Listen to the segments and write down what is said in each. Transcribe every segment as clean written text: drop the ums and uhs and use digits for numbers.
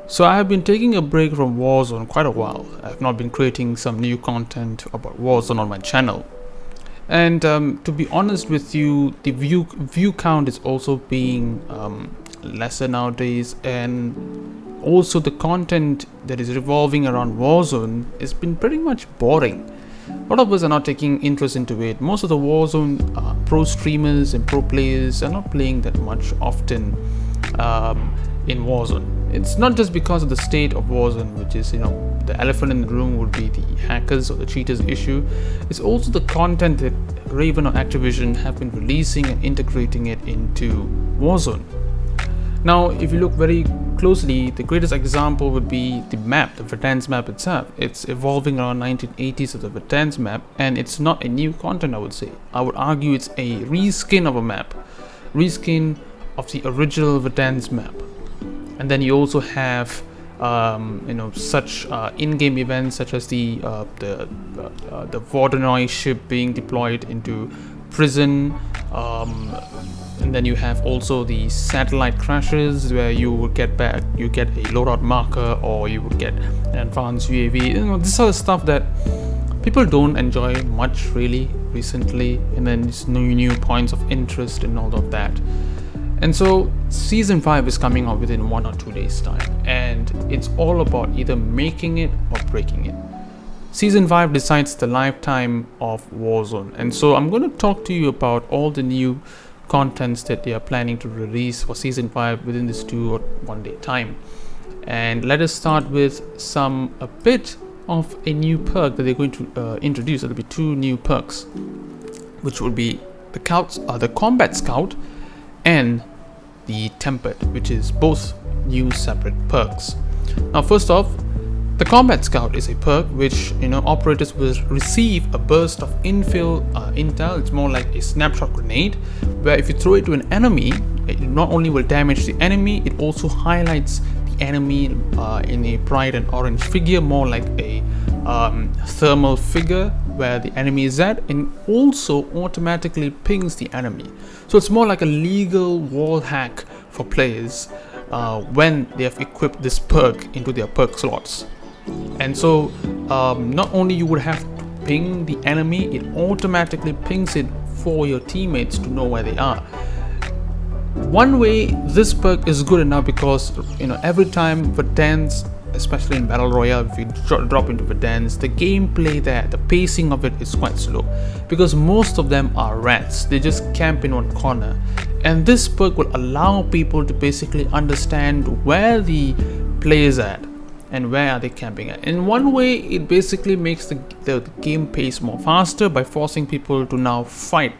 So I have been taking a break from Warzone quite a while. I've not been creating some new content about Warzone on my channel. And to be honest with you, the view count is also being lesser nowadays, and also the content that is revolving around Warzone has been pretty much boring. A lot of us are not taking interest into it. Most of the Warzone pro streamers and pro players are not playing that much often in Warzone. It's not just because of the state of Warzone, which is, the elephant in the room would be the hackers or the cheaters issue. It's also the content that Raven or Activision have been releasing and integrating it into Warzone. Now, if you look very closely, the greatest example would be the map, the Verdansk map itself. It's evolving around 1980s of the Verdansk map, and it's not a new content, I would say. I would argue it's a reskin of a map, reskin of the original Verdansk map. And then you also have such in-game events such as the Voronoi ship being deployed into prison, and then you have also the satellite crashes where you would get a loadout marker, or you would get an advanced UAV. This sort of stuff that people don't enjoy much really recently, and then there's new points of interest and all of that. And so season 5 is coming out within 1 or 2 days time, and it's all about either making it or breaking it. Season 5 decides the lifetime of Warzone, and so I'm going to talk to you about all the new contents that they are planning to release for season 5 within this 2 or 1 day time. And let us start with a bit of a new perk that they're going to introduce. There'll be 2 new perks, which will be the Combat Scout and the Tempered, which is both new separate perks. Now, first off, the Combat Scout is a perk which operators will receive a burst of intel. It's more like a snapshot grenade, where if you throw it to an enemy, it not only will damage the enemy, it also highlights the enemy in a bright and orange figure, more like a thermal figure where the enemy is at, and also automatically pings the enemy. So it's more like a legal wall hack for players when they have equipped this perk into their perk slots. And so not only you would have to ping the enemy, it automatically pings it for your teammates to know where they are. One way this perk is good enough, because every time Verdansk, especially in Battle Royale, if you drop into Verdansk, the gameplay there, the pacing of it is quite slow, because most of them are rats. They just camp in one corner, and this perk will allow people to basically understand where the players are at and where are they camping at. In one way, it basically makes the game pace more faster by forcing people to now fight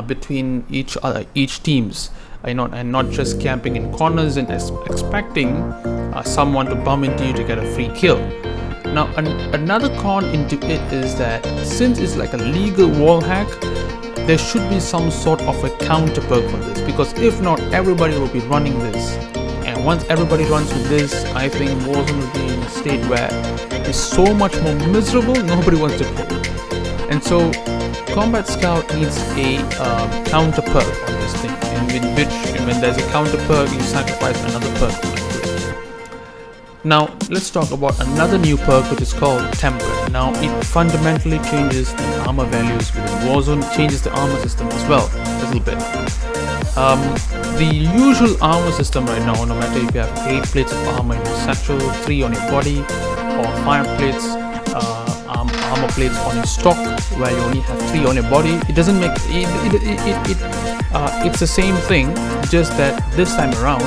between each teams, and not just camping in corners and expecting someone to bump into you to get a free kill. Now, another con into it is that since it's like a legal wall hack, there should be some sort of a counter perk for this, because if not, everybody will be running this. And once everybody runs with this, I think Warzone will be in a state where it's so much more miserable, nobody wants to play. And so Combat Scout needs a counter perk on this thing, and when there's a counter perk, you sacrifice another perk to it. Now let's talk about another new perk, which is called Tempered. Now it fundamentally changes the armor values within Warzone, changes the armor system as well a little bit. The usual armor system right now, no matter if you have 8 plates of armor in your satchel, 3 on your body, or 5 plates, armor plates on your stock, where you only have 3 on your body, it doesn't make it's the same thing, just that this time around,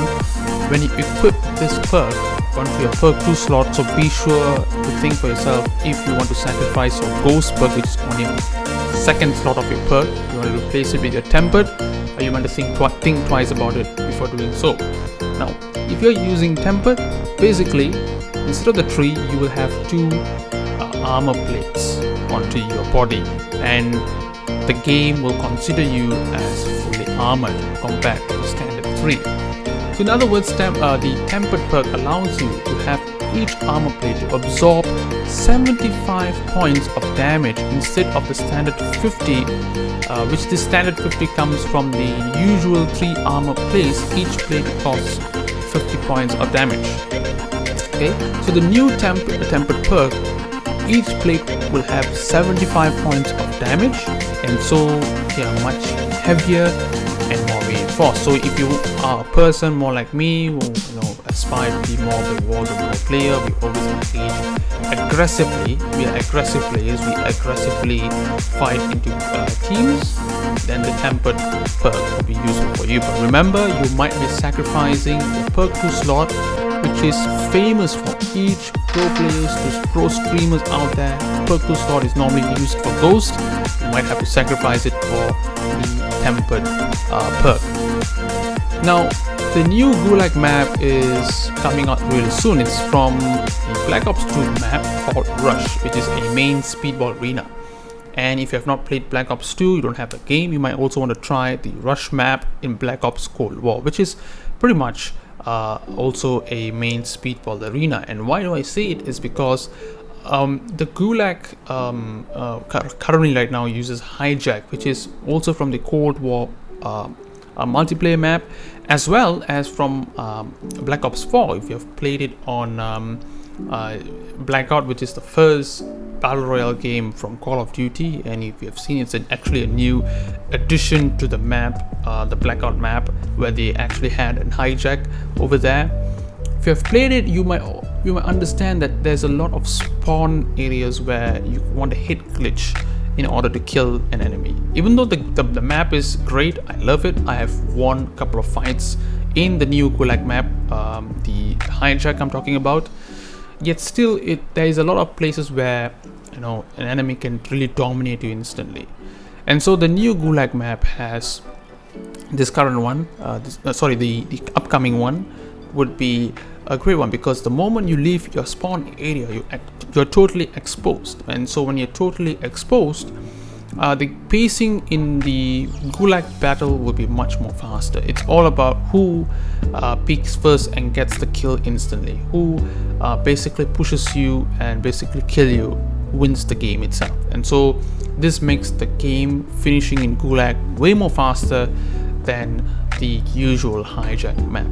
when you equip this perk onto your perk 2 slot, so be sure to think for yourself if you want to sacrifice your ghost perk, which is on your second slot of your perk. You want to replace it with your Tempered, or you want to think twice about it before doing so. Now, if you're using Tempered, basically instead of the 3, you will have 2 armor plates onto your body, and the game will consider you as fully armored compared to the standard 3. So in other words, the Tempered perk allows you to have each armor plate to absorb 75 points of damage instead of the standard 50, which the standard 50 comes from the usual 3 armor plates. Each plate costs 50 points of damage. Okay, so the new tempered perk, each plate will have 75 points of damage, and so they are much heavier and more reinforced. So if you are a person more like me who aspire to be more of a Warzone player, we always engage aggressively. We are aggressive players. We aggressively fight into teams. Then the tempered perk will be useful for you. But remember, you might be sacrificing the perk 2 slot, which is famous for each pro players to pro streamers out there. Perk 2 slot is normally used for Ghost. You might have to sacrifice it for the tempered perk. Now, the new Gulag map is coming out really soon. It's from the Black Ops 2 map called Rush, which is a main speedball arena. And if you have not played Black Ops 2, you don't have the game, you might also want to try the Rush map in Black Ops Cold War, which is pretty much also a main speedball arena. And why do I say it is because the Gulag currently right now uses Hijack, which is also from the Cold War multiplayer map, as well as from Black Ops 4. If you have played it on Blackout, which is the first battle royale game from Call of Duty, and if you have seen, it's actually a new addition to the map, the Blackout map, where they actually had a Hijack over there. If you have played it, you might understand that there's a lot of spawn areas where you want to hit glitch in order to kill an enemy. Even though the map is great, I love it. I have won a couple of fights in the new Gulag map, the Hijack I'm talking about. Yet still, there is a lot of places where an enemy can really dominate you instantly. And so the new Gulag map has this current one, the upcoming one would be a great one, because the moment you leave your spawn area, you're totally exposed. And so when you're totally exposed, the pacing in the Gulag battle will be much more faster. It's all about who peaks first and gets the kill instantly, who basically pushes you and basically kill you, wins the game itself. And so this makes the game finishing in Gulag way more faster than the usual Hijack map.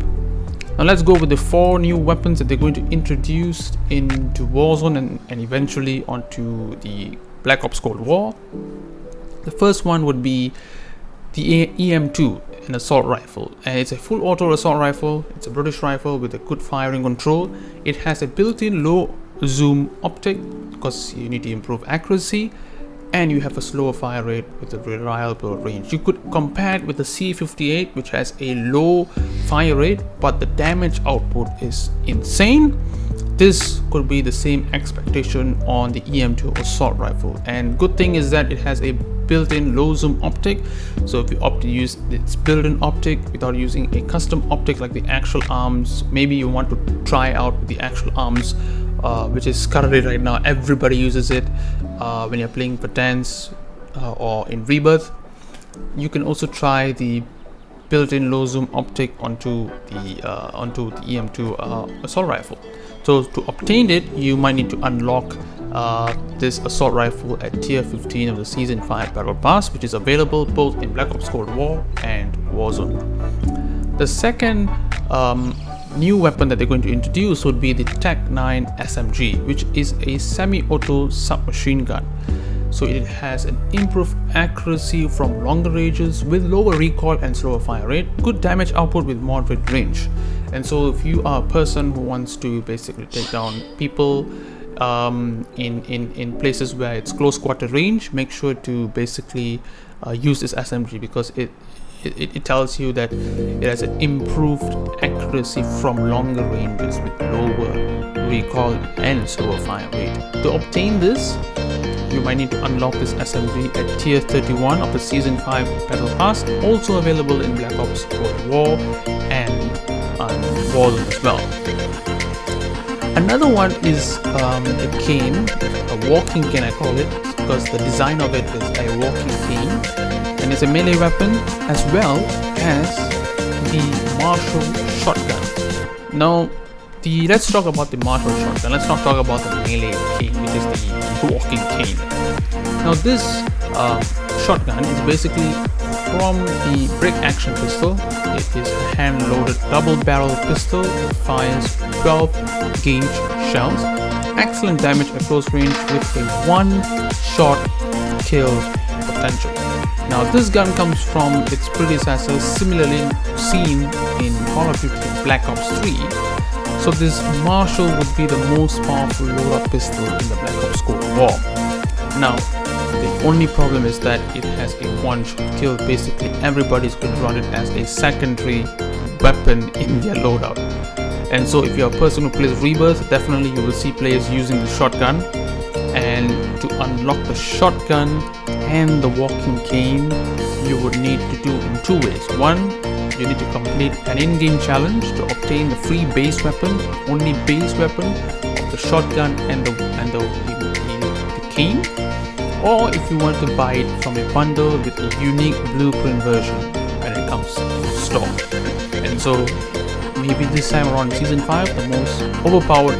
Now let's go with the 4 new weapons that they're going to introduce into Warzone and eventually onto the Black Ops Cold War. The first one would be the EM2, an assault rifle, and it's a full auto assault rifle. It's a British rifle with a good firing control. It has a built-in low zoom optic because you need to improve accuracy, and you have a slower fire rate with a reliable range. You could compare it with the C58, which has a low fire rate, but the damage output is insane. This could be the same expectation on the EM2 assault rifle. And good thing is that it has a built-in low zoom optic. So if you opt to use its built-in optic without using a custom optic like the actual arms, maybe you want to try out the actual arms, which is currently right now everybody uses it when you're playing Verdansk or in Rebirth. You can also try the built-in low zoom optic onto the EM2 assault rifle. So to obtain it, you might need to unlock this assault rifle at tier 15 of the season 5 battle pass, which is available both in Black Ops Cold War and Warzone. The second new weapon that they're going to introduce would be the Tech 9 SMG, which is a semi-auto submachine gun. So it has an improved accuracy from longer ranges with lower recoil and slower fire rate, good damage output with moderate range. And so if you are a person who wants to basically take down people in places where it's close quarter range, make sure to basically use this SMG, because it tells you that it has an improved accuracy from longer ranges with lower recoil and slower fire rate. To obtain this, you might need to unlock this SMG at tier 31 of the season 5 battle pass, also available in Black Ops Cold War and Warzone as well. Another one is a cane, a walking cane I call it, because the design of it is a walking cane, and it's a melee weapon as well as the Marshall shotgun. Now let's talk about the Marshall shotgun. Let's not talk about the melee cane, which is the walking cane. Now this shotgun is basically from the break action pistol. It is a hand-loaded double-barrel pistol. It fires 12 gauge shells. Excellent damage at close range with a one-shot kill potential. Now this gun comes from its predecessor, similarly seen in Call of Duty Black Ops 3. So this Marshall would be the most powerful loadout pistol in the Black Ops Cold War. Now the only problem is that it has a one-shot kill. Basically everybody's going to run it as a secondary weapon in their loadout. And so if you're a person who plays Rebirth, definitely you will see players using the shotgun. And to unlock the shotgun and the walking cane, you would need to do in two ways. One, you need to complete an in-game challenge to obtain the free base weapon, only base weapon of the shotgun and the cane. Or if you want to buy it from a bundle with a unique blueprint version when it comes to store. And so maybe this time around Season 5, the most overpowered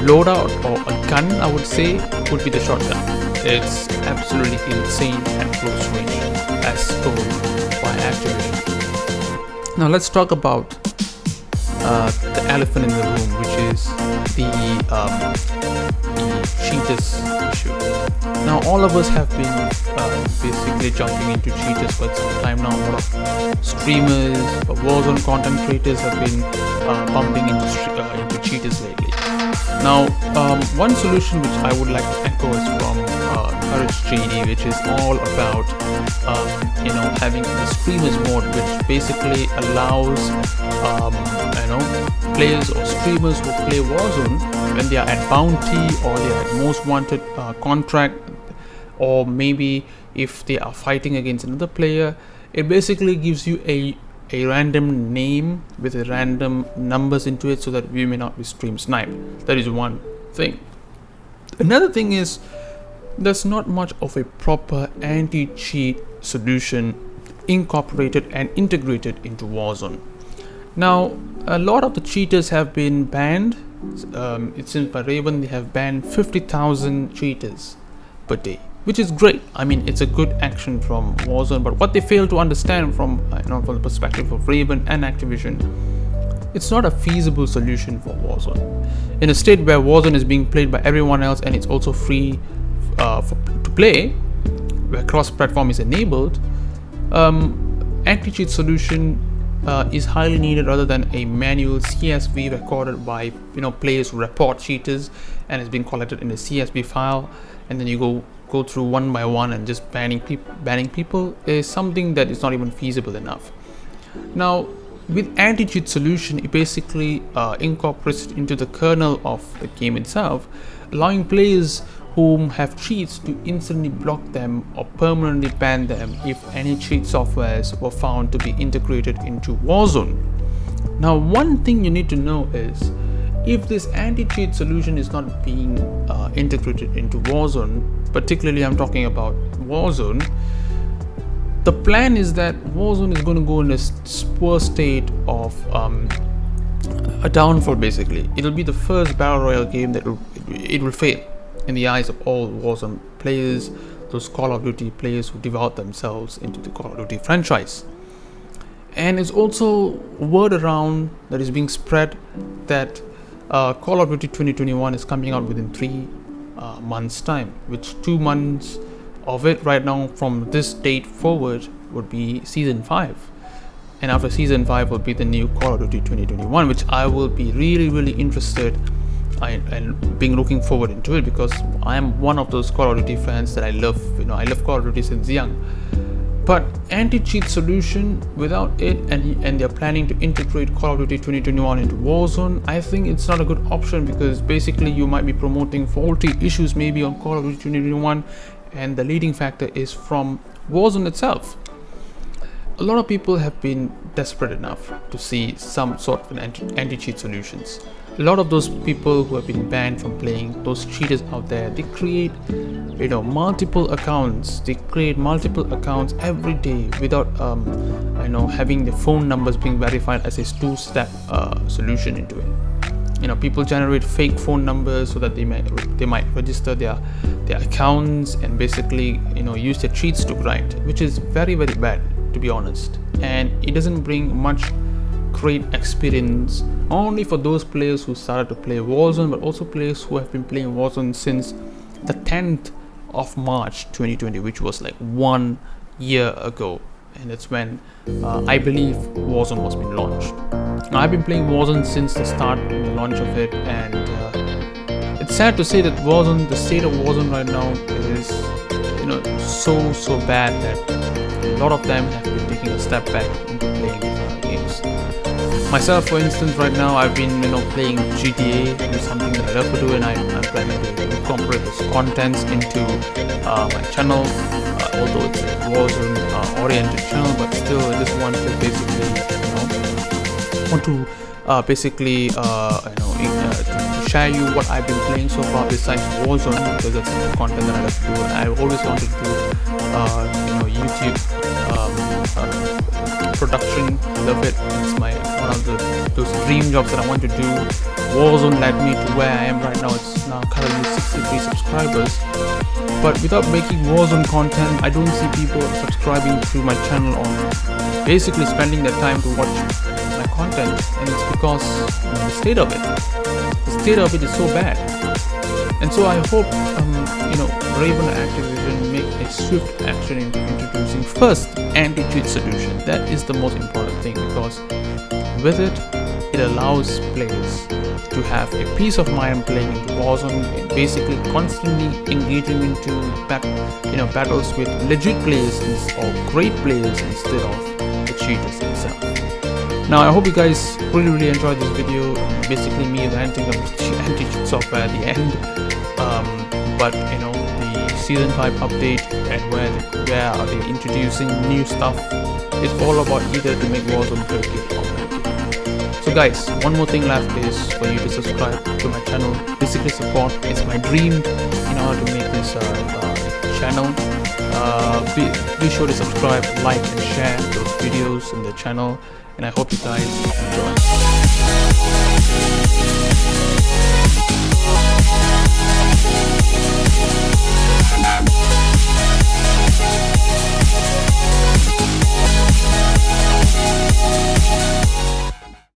loadout or a gun, I would say, would be the shotgun. It's absolutely insane at close range, as told by Activision. Now let's talk about the elephant in the room, which is the cheaters issue. Now all of us have been basically jumping into cheaters for some time now. A lot of streamers, Warzone content creators have been bumping into cheaters lately. Now one solution which I would like to echo is from Courage JD, which is all about having the streamers mode, which basically allows players or streamers who play Warzone, when they are at bounty or they are at most wanted contract, or maybe if they are fighting against another player, it basically gives you a random name with a random numbers into it, so that we may not be stream sniped. That is one thing. Another thing is there's not much of a proper anti-cheat solution incorporated and integrated into Warzone. Now a lot of the cheaters have been banned. It seems by Raven they have banned 50,000 cheaters per day, which is great. I mean, it's a good action from Warzone, but what they fail to understand from from the perspective of Raven and Activision, it's not a feasible solution for Warzone. In a state where Warzone is being played by everyone else and it's also free to play, where cross-platform is enabled, anti-cheat solution is highly needed, rather than a manual CSV recorded by players who report cheaters and is being collected in a CSV file, and then you go through one by one and just banning people is something that is not even feasible enough. Now with anti-cheat solution, it basically incorporates it into the kernel of the game itself, allowing players whom have cheats to instantly block them or permanently ban them if any cheat softwares were found to be integrated into Warzone. Now one thing you need to know is, if this anti-cheat solution is not being integrated into Warzone, particularly I'm talking about Warzone, the plan is that Warzone is going to go in a poor state of a downfall. Basically, it'll be the first battle royale game that it will fail in the eyes of all Warzone players, those Call of Duty players who devote themselves into the Call of Duty franchise. And it's also word around that is being spread that Call of Duty 2021 is coming out within 3 months time, which 2 months of it right now from this date forward would be Season 5, and after Season 5 will be the new Call of Duty 2021, which I will be really interested and being looking forward into it, because I am one of those Call of Duty fans that I love. I love Call of Duty since young. But anti-cheat solution, without it, and they're planning to integrate Call of Duty 2021 into Warzone, I think it's not a good option, because basically you might be promoting faulty issues maybe on Call of Duty 2021, and the leading factor is from Warzone itself. A lot of people have been desperate enough to see some sort of an anti-cheat solutions. A lot of those people who have been banned from playing, those cheaters out there, they create multiple accounts. They create multiple accounts every day without having the phone numbers being verified as a two-step solution into it. People generate fake phone numbers so that they might register their accounts and basically use their cheats to grind, which is very bad. to be honest, and it doesn't bring much great experience, not only for those players who started to play Warzone, but also players who have been playing Warzone since the 10th of March 2020, which was like 1 year ago, and that's when I believe Warzone was being launched. Now, I've been playing Warzone since the start, the launch of it, and it's sad to say that Warzone, the state of Warzone right now is, so bad that a lot of them have been taking a step back into playing games. Myself, for instance, right now I've been playing GTA, which is something that I love to do, and I'm planning to incorporate those contents into my channel. Although it's a Warzone oriented channel, but still I just want to basically to share you what I've been playing so far besides Warzone, because that's the content that I love to do. I've always wanted to do YouTube production. I love it. It's one of those dream jobs that I want to do. Warzone led me to where I am right now. It's now currently 63 subscribers. But without making Warzone content, I don't see people subscribing to my channel or basically spending their time to watch my content, and it's because the state of it. The state of it is so bad. And so I hope Raven or Activision make a swift action in introducing first anti-cheat solution. That is the most important thing, because with it allows players to have a peace of mind playing into Warzone and basically constantly engaging into battles with legit players or great players instead of the cheaters themselves. Now, I hope you guys really enjoyed this video. Basically me ranting about the anti-cheat software at the end. But the season 5 update and where are they introducing new stuff, it's all about either to make Warzone break it or break it. So guys, one more thing left is for you to subscribe to my channel. Basically support. It's my dream in order to make this channel. Be sure to subscribe, like and share those videos in the channel, and I hope you guys enjoy.